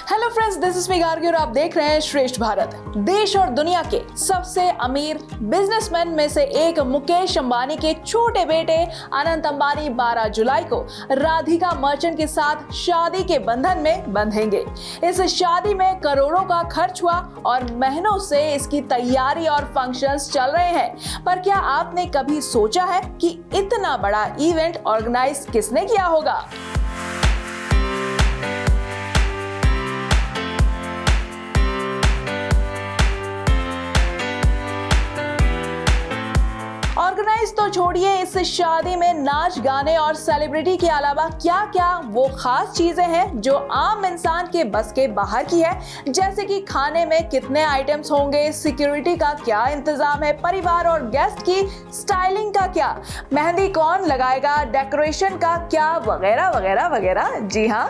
Hello friends, this is me Gargi और आप देख रहे हैं श्रेष्ठ भारत। देश और दुनिया के सबसे अमीर बिजनेसमैन में से एक मुकेश अंबानी के छोटे बेटे अनंत अंबानी 12 जुलाई को राधिका मर्चेंट के साथ शादी के बंधन में बंधेंगे। इस शादी में करोड़ों का खर्च हुआ और महीनों से इसकी तैयारी और फंक्शंस चल रहे हैं। पर क्या आपने कभी सोचा है कि इतना बड़ा इवेंट ऑर्गेनाइज किसने किया होगा? ऑर्गेनाइज तो छोड़िए, इस शादी में नाच गाने और सेलिब्रिटी के अलावा क्या क्या वो खास चीजें हैं जो आम इंसान के बस के बाहर की है, जैसे कि खाने में कितने आइटम्स होंगे, सिक्योरिटी का क्या इंतजाम है, परिवार और गेस्ट की स्टाइलिंग का क्या, मेहंदी कौन लगाएगा, डेकोरेशन का क्या, वगैरह वगैरह वगैरह। जी हाँ,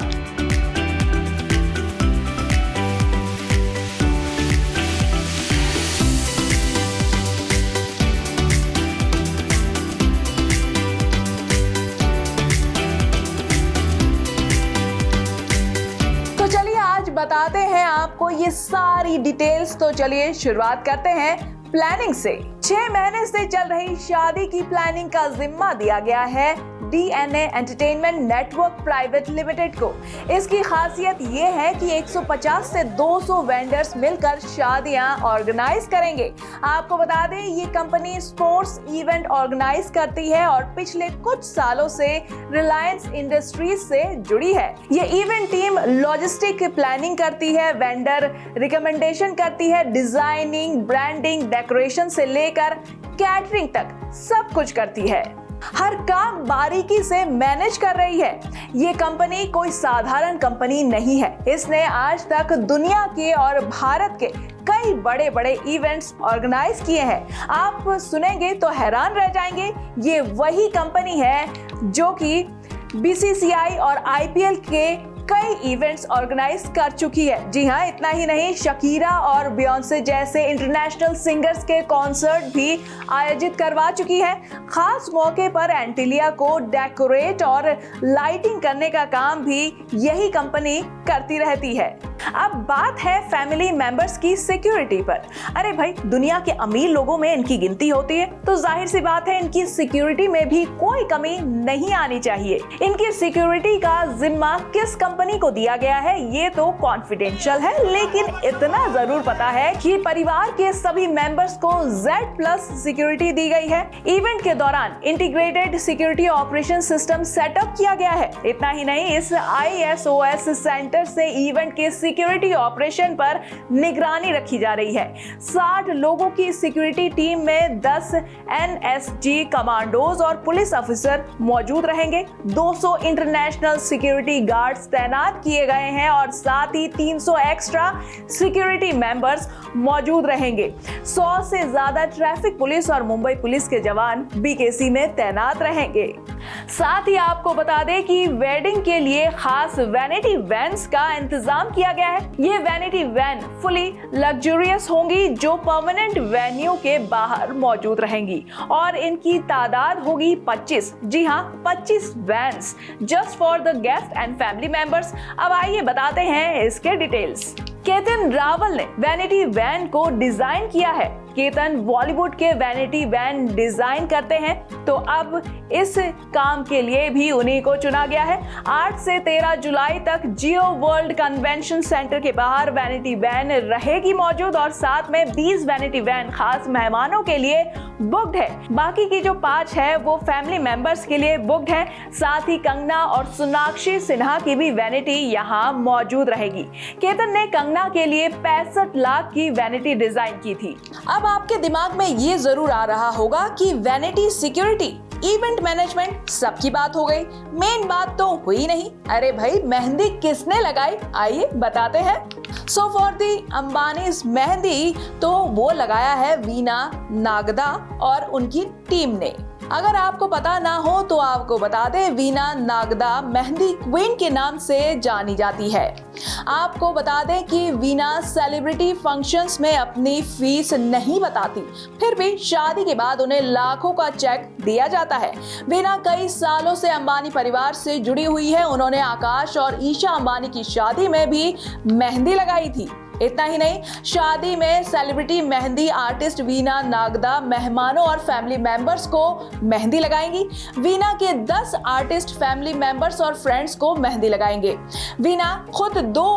बताते हैं आपको ये सारी डिटेल्स। तो चलिए शुरुआत करते हैं प्लानिंग से। 6 महीने से चल रही शादी की प्लानिंग का जिम्मा दिया गया है DNA entertainment network private limited को। इसकी खासियत ये है कि 150 से 200 वेंडर्स मिलकर शादियां ऑर्गेनाइज करेंगे। आपको बता दें, ये कंपनी स्पोर्ट्स इवेंट ऑर्गेनाइज करती है और पिछले कुछ सालों से रिलायंस इंडस्ट्रीज से जुड़ी है। ये इवेंट टीम लॉजिस्टिक प्लानिंग करती है, वेंडर रिकमेंडेशन करती है, डिजाइनिंग, ब्रांडिंग, डेकोरेशन से लेकर कैटरिंग तक सब कुछ करती है। हर काम बारीकी से मैनेज कर रही है। ये कंपनी कोई साधारण कंपनी नहीं है। इसने आज तक दुनिया के और भारत के कई बड़े बड़े इवेंट्स ऑर्गेनाइज किए हैं। आप सुनेंगे तो हैरान रह जाएंगे। ये वही कंपनी है जो कि BCCI और IPL के कई इवेंट्स ऑर्गेनाइज कर चुकी है। जी हाँ, इतना ही नहीं, शकीरा और बियोंसे जैसे इंटरनेशनल सिंगर्स के कॉन्सर्ट भी आयोजित करवा चुकी है। खास मौके पर एंटीलिया को डेकोरेट और लाइटिंग करने का काम भी यही कंपनी करती रहती है। अब बात है फैमिली मेंबर्स की सिक्योरिटी पर। अरे भाई, दुनिया के अमीर लोगों में इनकी गिनती होती है, तो जाहिर सी बात है इनकी सिक्योरिटी में भी कोई कमी नहीं आनी चाहिए। इनकी सिक्योरिटी का जिम्मा किस कंपनी को दिया गया है ये तो कॉन्फिडेंशियल है, लेकिन इतना जरूर पता है कि परिवार के सभी मेंबर्स को Z+ सिक्योरिटी दी गई है। इवेंट के दौरान integrated security operation system setup किया गया है। इतना ही नहीं, इस ISOS सेंटर से इवेंट के सिक्योरिटी ऑपरेशन पर निगरानी रखी जा रही है। 60 लोगों की सिक्योरिटी टीम में 10 NSG कमांडोज और पुलिस ऑफिसर मौजूद रहेंगे। 200 इंटरनेशनल सिक्योरिटी गार्ड्स तैनात किए गए हैं और साथ ही 300 एक्स्ट्रा सिक्योरिटी मेंबर्स मौजूद रहेंगे। 100 से ज्यादा ट्रैफिक पुलिस और मुंबई पुलिस के जवान BKC में तैनात रहेंगे। साथ ही आपको बता दें कि वेडिंग के लिए खास वैनिटी वैन्स का इंतजाम किया गया है। ये वैनिटी वैन फुली लग्जरियस होंगी जो परमानेंट वेन्यू के बाहर मौजूद रहेंगी और इनकी तादाद होगी 25। जी हाँ, 25 vans just for the guest and family members. अब आइए बताते हैं इसके डिटेल्स। केतन रावल ने वैनिटी वैन को डिजाइन किया है। केतन बॉलीवुड के वैनिटी वैन डिजाइन करते हैं, तो अब इस काम के लिए भी उन्हीं को चुना गया है। 8 से 13 जुलाई तक जियो वर्ल्ड कन्वेंशन सेंटर के बाहर वैनिटी वैन रहेगी मौजूद और साथ में 20 वैनिटी वैन खास मेहमानों के लिए बुक्ड है। बाकी की जो 5 है वो फैमिली मेंबर्स के लिए बुक्ड है। साथ ही कंगना और सोनाक्षी सिन्हा की भी वैनिटी यहाँ मौजूद रहेगी। केतन ने कंगना के लिए 65 लाख की वैनिटी डिजाइन की थी। अब आपके दिमाग में ये जरूर आ रहा होगा कि वैनिटी, सिक्योरिटी, इवेंट मैनेजमेंट सबकी बात हो गई, मेन बात तो हुई नहीं। अरे भाई, मेहंदी किसने लगाई? आइए बताते हैं। So for the Ambanis mehndi तो वो लगाया है वीना नागदा और उनकी टीम ने। अगर आपको पता ना हो तो आपको बता दें, वीना नागदा मेहंदी क्वीन के नाम से जानी जाती है। आपको बता दें कि वीना सेलिब्रिटी फंक्शंस में अपनी फीस नहीं बताती, फिर भी शादी के बाद उन्हें लाखों का चेक दिया जाता है। वीना कई सालों से अंबानी परिवार से जुड़ी हुई है। उन्होंने आकाश और ईशा अंबानी की शादी में भी मेहंदी लगाई थी। इतना ही नहीं, शादी में सेलिब्रिटी मेहंदी आर्टिस्ट वीना नागदा मेहमानों और फैमिली मेंबर्स को मेहंदी लगाएंगी। वीना के 10 आर्टिस्ट फैमिली मेंबर्स और फ्रेंड्स को मेहंदी लगाएंगे। वीना खुद 2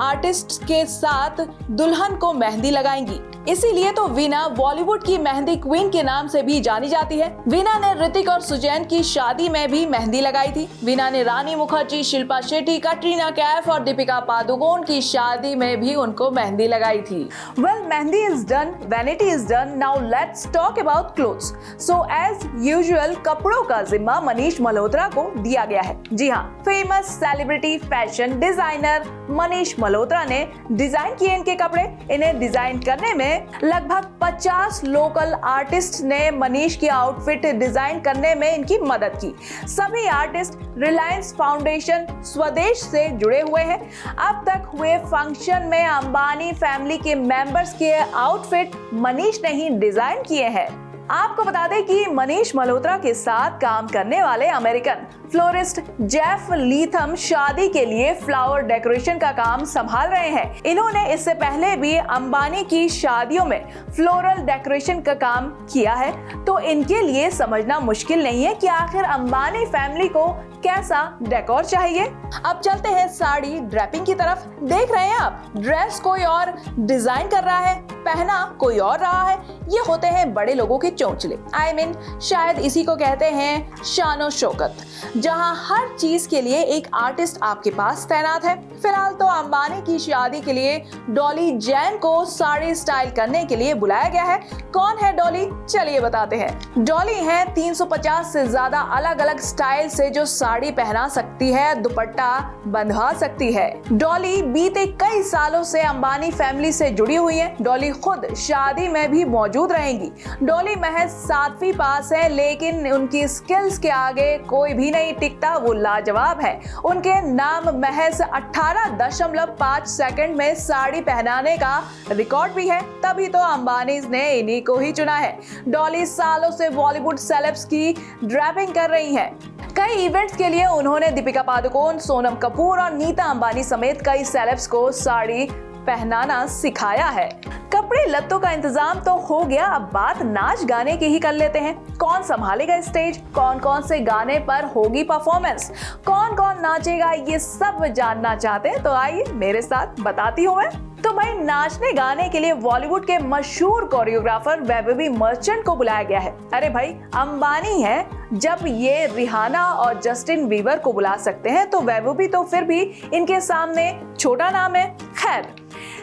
आर्टिस्ट के साथ दुल्हन को मेहंदी लगाएंगी। इसीलिए तो वीना बॉलीवुड की मेहंदी क्वीन के नाम से भी जानी जाती है। वीना ने ऋतिक और सुजैन की शादी में भी मेहंदी लगाई थी। वीना ने रानी मुखर्जी, शिल्पा शेट्टी, कटरीना कैफ और दीपिका पादुकोण की शादी में भी उनको मेहंदी लगाई थी। Well, mehndi is done, vanity is done, now let's talk about clothes. So as usual कपड़ों का जिम्मा मनीष मल्होत्रा को दिया गया है। जी हाँ, famous celebrity fashion designer Manish Malhotra ने डिजाइन किए इनके कपड़े। इन्हें डिजाइन करने में लगभग 50 लोकल आर्टिस्ट ने मनीष की आउटफिट डिजाइन करने में इनकी मदद की। सभी आर्टिस्ट रिलायंस फाउंडेशन स्वदेश से जुड़े हुए हैं। अब तक हुए फंक्शन में अंबानी फैमिली के मेंबर्स के आउटफिट मनीष ने ही डिजाइन किए हैं। आपको बता दें कि मनीष मल्होत्रा के साथ काम करने वाले अमेरिकन फ्लोरिस्ट जेफ लीथम शादी के लिए फ्लावर डेकोरेशन का काम संभाल रहे हैं। इन्होंने इससे पहले भी अंबानी की शादियों में फ्लोरल डेकोरेशन का काम किया है, तो इनके लिए समझना मुश्किल नहीं है कि आखिर अंबानी फैमिली को कैसा डेकोर चाहिए। अब चलते हैं साड़ी ड्रेपिंग की तरफ। देख रहे हैं आप, ड्रेस कोई और डिजाइन कर रहा है, पहना कोई और रहा है। ये होते हैं बड़े लोगों के चौंचले। I mean, शायद इसी को कहते हैं शानो शौकत, जहां हर चीज के लिए एक आर्टिस्ट आपके पास तैनात है। फिलहाल तो अंबानी की शादी के लिए डॉली जैन को साड़ी स्टाइल करने के लिए बुलाया गया है। कौन है डॉली, चलिए बताते हैं। डॉली है 350 से ज्यादा अलग अलग स्टाइल से जो साड़ी पहना सकती है, दुपट्टा बंधवा सकती है। डॉली बीते कई सालों से अंबानी फैमिली से जुड़ी हुई है। डॉली खुद शादी में भी मौजूद रहेंगी। डॉली महज 7वीं पास है, लेकिन उनकी स्किल्स के आगे कोई भी नहीं टिकता। वो लाजवाब है। उनके नाम महज 18.5 सेकंड में साड़ी पहनाने का रिकॉर्ड भी है। तभी तो अंबानी ने इन्हीं को ही चुना है। डॉली सालों से बॉलीवुड सेलेब्स की ड्रेपिंग कर रही हैं। कई इवेंट्स के लिए उन्होंने दीपिका पादुकोण, सोनम कपूर और नीता अंबानी समेत कई सेलेब्स को साड़ी पहनाना सिखाया है। कपड़े लत्तों का इंतजाम तो हो गया, अब बात नाच गाने की ही कर लेते हैं। कौन संभालेगा स्टेज, कौन कौन से गाने पर होगी परफॉर्मेंस, कौन कौन नाचेगा, ये सब जानना चाहते हैं तो आइए मेरे साथ बताती हूँ मैं। तो भाई, नाचने गाने के लिए बॉलीवुड के मशहूर कोरियोग्राफर वैभवी मर्चेंट को बुलाया गया है। अरे भाई, अंबानी है, जब ये रिहाना और जस्टिन बीबर को बुला सकते हैं तो वैभवी तो फिर भी इनके सामने छोटा नाम है। खैर,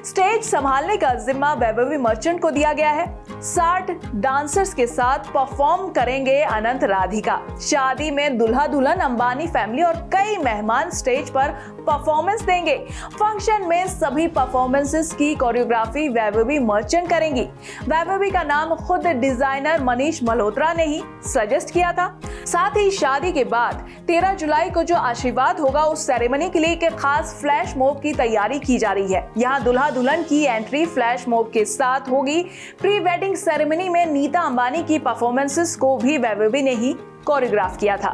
स्टेज संभालने का जिम्मा वैभवी मर्चेंट को दिया गया है। 60 डांसर्स के साथ परफॉर्म करेंगे अनंत राधिका। शादी में दूल्हा दुल्हन, अंबानी फैमिली और कई मेहमान स्टेज पर परफॉर्मेंस देंगे। फंक्शन में सभी परफॉर्मेंसेस की कोरियोग्राफी वैभवी मर्चेंट करेंगी। वैभवी का नाम खुद डिजाइनर मनीष मल्होत्रा ने ही सजेस्ट किया था। साथ ही शादी के बाद 13 जुलाई को जो आशीर्वाद होगा, उस सेरेमनी के लिए एक खास फ्लैश मॉब की तैयारी की जा रही है। यहाँ दूल्हा दुल्हन की एंट्री फ्लैश मॉब के साथ होगी। प्री वेडिंग सेरेमनी में नीता अंबानी की परफॉर्मेंसेस को भी वैभवी ने ही कोरियोग्राफ किया था।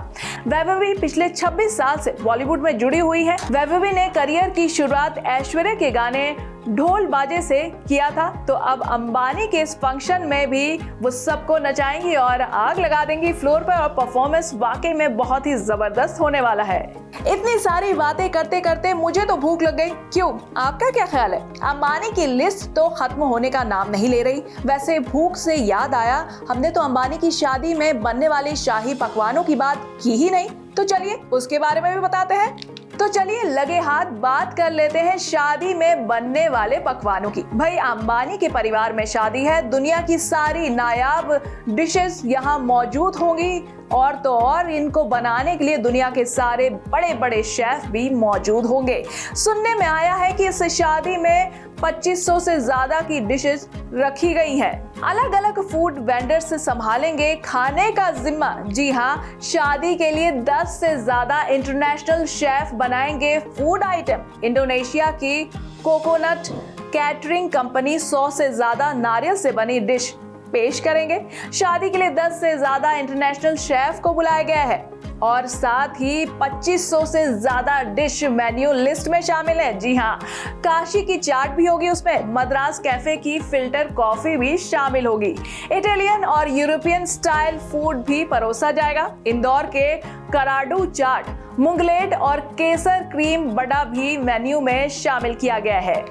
वैभवी पिछले 26 साल से बॉलीवुड में जुड़ी हुई है। वैभवी ने करियर की शुरुआत ऐश्वर्या के गाने ढोल बाजे से किया था, तो अब अंबानी के इस फंक्शन में भी वो सबको नचाएंगी और आग लगा देंगी फ्लोर पर, और परफॉर्मेंस वाकई में बहुत ही जबरदस्त होने वाला है। इतनी सारी बातें करते करते मुझे तो भूख लग गई। क्यों, आपका क्या ख्याल है? अंबानी की लिस्ट तो खत्म होने का नाम नहीं ले रही। वैसे भूख से याद आया, हमने तो अंबानी की शादी में बनने वाले शाही पकवानों की बात की ही नहीं, तो चलिए उसके बारे में भी बताते हैं। तो चलिए लगे हाथ बात कर लेते हैं शादी में बनने वाले पकवानों की। भाई, अंबानी के परिवार में शादी है, दुनिया की सारी नायाब डिशेस यहाँ मौजूद होंगी। और तो और इनको बनाने के लिए दुनिया के सारे बड़े बड़े शेफ भी मौजूद होंगे। सुनने में आया है कि इस शादी में 2500 से ज्यादा की डिशेस रखी गई हैं। अलग अलग फूड वेंडर्स से संभालेंगे खाने का जिम्मा। जी हाँ, शादी के लिए 10 से ज्यादा इंटरनेशनल शेफ बनाएंगे फूड आइटम। इंडोनेशिया की कोकोनट कैटरिंग कंपनी 100 से ज्यादा नारियल से बनी डिश पेश करेंगे। शादी के लिए 10 से ज्यादा इंटरनेशनल शेफ को बुलाया गया है और साथ ही 2500 से ज्यादा डिश मेन्यू लिस्ट में शामिल है। जी हाँ, काशी की चाट भी होगी उसमें। मद्रास कैफे की फिल्टर कॉफी भी शामिल होगी। इटालियन और यूरोपियन स्टाइल फूड भी परोसा जाएगा। इंदौर के कराडू चाट, मुंगलेट और केसर क्रीम बड़ा भी मेन्यू में शामिल किया गया है।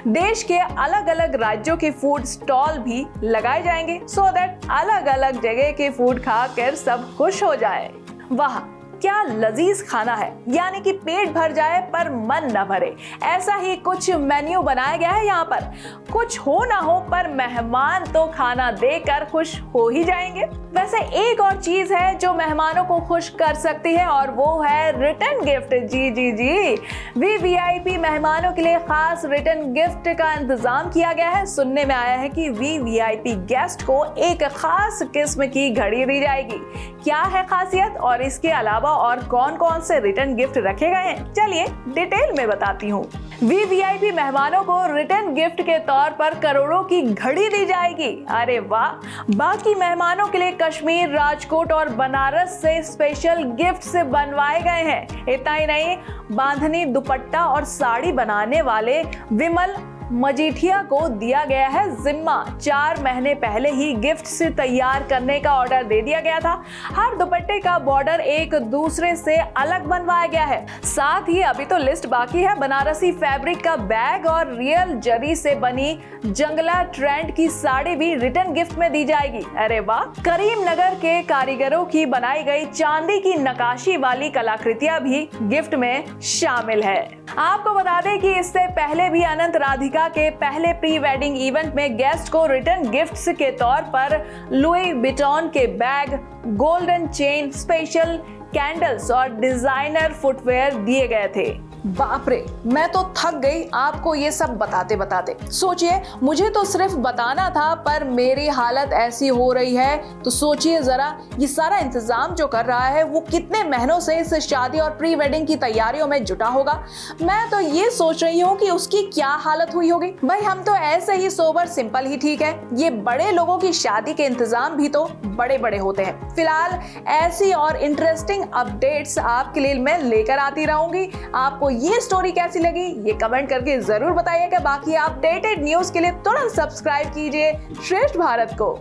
देश के अलग अलग राज्यों के फूड स्टॉल भी लगाए जाएंगे सो दैट अलग अलग जगह के फूड खाकर सब खुश हो जाए। वाह, क्या लजीज खाना है, यानी कि पेट भर जाए पर मन न भरे, ऐसा ही कुछ मेन्यू बनाया गया है यहाँ पर। कुछ हो ना हो पर मेहमान तो खाना देकर खुश हो ही जाएंगे। वैसे एक और चीज है जो मेहमानों को खुश कर सकती है और वो है रिटर्न गिफ्ट। जी वीवीआईपी मेहमानों के लिए खास रिटर्न गिफ्ट का इंतजाम किया गया है। सुनने में आया है कि वीवीआईपी गेस्ट को एक खास किस्म की घड़ी दी जाएगी। क्या है खासियत और इसके अलावा और कौन कौन से रिटर्न गिफ्ट रखे गए हैं, चलिए डिटेल में बताती हूँ। वीवीआईपी मेहमानों को रिटर्न गिफ्ट के तौर पर करोड़ों की घड़ी दी जाएगी। अरे वाह! बाकी मेहमानों के लिए कश्मीर, राजकोट और बनारस से स्पेशल गिफ्ट से बनवाए गए हैं। इतना ही नहीं, बांधनी, दुपट्टा और साड़ी बनाने वाले विमल मजीठिया को दिया गया है जिम्मा। 4 महीने पहले ही गिफ्ट से तैयार करने का ऑर्डर दे दिया गया था। हर दुपट्टे का बॉर्डर एक दूसरे से अलग बनवाया गया है। साथ ही अभी तो लिस्ट बाकी है। बनारसी फैब्रिक का बैग और रियल जरी से बनी जंगला ट्रेंड की साड़ी भी रिटर्न गिफ्ट में दी जाएगी। अरे वाह! करीमनगर के कारीगरों की बनाई गई चांदी की नक्काशी वाली कलाकृतियां भी गिफ्ट में शामिल है। आपको बता दें कि इससे पहले भी अनंत राधिका के पहले प्री वेडिंग इवेंट में गेस्ट को रिटर्न गिफ्ट्स के तौर पर लुई विटॉन के bag, golden chain, special candles और डिजाइनर फुटवेयर दिए गए थे। बाप रे, मैं तो थक गई आपको ये सब बताते बताते। सोचिए, मुझे तो सिर्फ बताना था पर मेरी हालत ऐसी हो रही है तो सोचिए जरा, ये सारा इंतजाम जो कर रहा है वो कितने महीनों से इस शादी और प्री वेडिंग की तैयारियों में जुटा होगा। मैं तो ये सोच रही हूँ कि उसकी क्या हालत हुई होगी। भाई, हम तो ऐसे ही सोबर सिंपल ही ठीक है, ये बड़े लोगों की शादी के इंतजाम भी तो बड़े बड़े होते हैं। फिलहाल ऐसी और इंटरेस्टिंग अपडेट्स आपके लिए मैं लेकर आती रहूंगी। आपको ये स्टोरी कैसी लगी ये कमेंट करके जरूर बताइएगा। बाकी अपडेटेड न्यूज के लिए तुरंत सब्सक्राइब कीजिए श्रेष्ठ भारत को।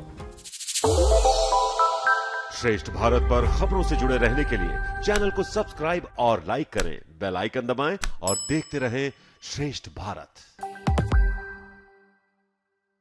श्रेष्ठ भारत पर खबरों से जुड़े रहने के लिए चैनल को सब्सक्राइब और लाइक करें, बेल आइकन दबाएं और देखते रहें श्रेष्ठ भारत।